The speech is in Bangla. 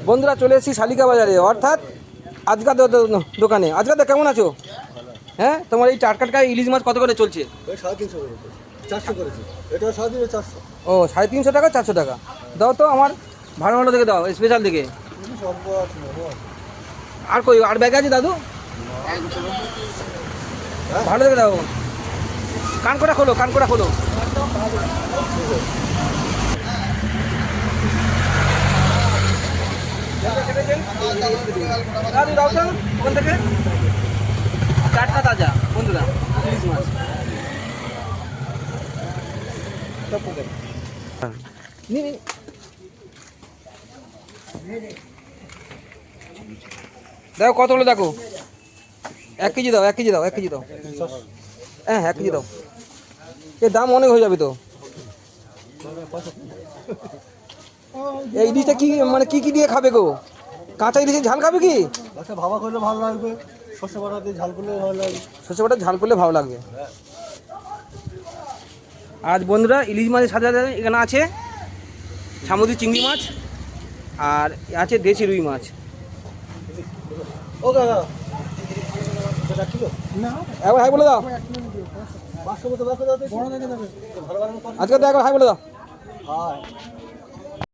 বন্ধুরা চলে এসেছি শালিকা বাজারে, অর্থাৎ আজকাল দোকানে। আজকাল কেমন আছো? হ্যাঁ, তোমার এই টাটকা ইলিশ মাছ কত করে চলছে? 400 করেছে, এটা 450। ও 350 টাকা, 400 টাকা। দাও তো আমার ভালো ভালো দেখে দাও, স্পেশাল দেখে। আর কই আর ব্যাগ আছে দাদু? ভালো দেখে দাও। কানকোটা খোলো, কানকোটা খোলো। দাদু দাও তো ওখান থেকে, টাটকা তাজা বন্ধুরা ইলিশ মাছ। দেখো কত হলো, দেখো 1 কেজি দাও, 1 কেজি দাও, 1 কেজি দাও। হ্যাঁ 1 কেজি দাও, এর দাম অনেক হয়ে যাবে তো। এই ইলিশটা কি মানে কি কি দিয়ে খাবে গো? কাঁচা ইলিশের ঝাল খাবে কি? আচ্ছা, ভাবা করলে ভালো লাগবে, সর্ষে বাটা দিয়ে ঝাল করলে ভালো লাগবে। সর্ষে বাটা ঝাল করলে ভালো লাগবে। আজ বন্ধুরা ইলিশ মাছের সাথে সাথে এখানে আছে সামুদ্রিক চিংড়ি মাছ, আর আছে দেশি রুই মাছ। ও কাকা, এটা কিলো না, একবার হাই বলে দাও। 500 মতো রাখো, দাও তো বড় দেখে দেবে, ভালো ভালো। আজকে তো একবার হাই বলে দাও। হ্যাঁ।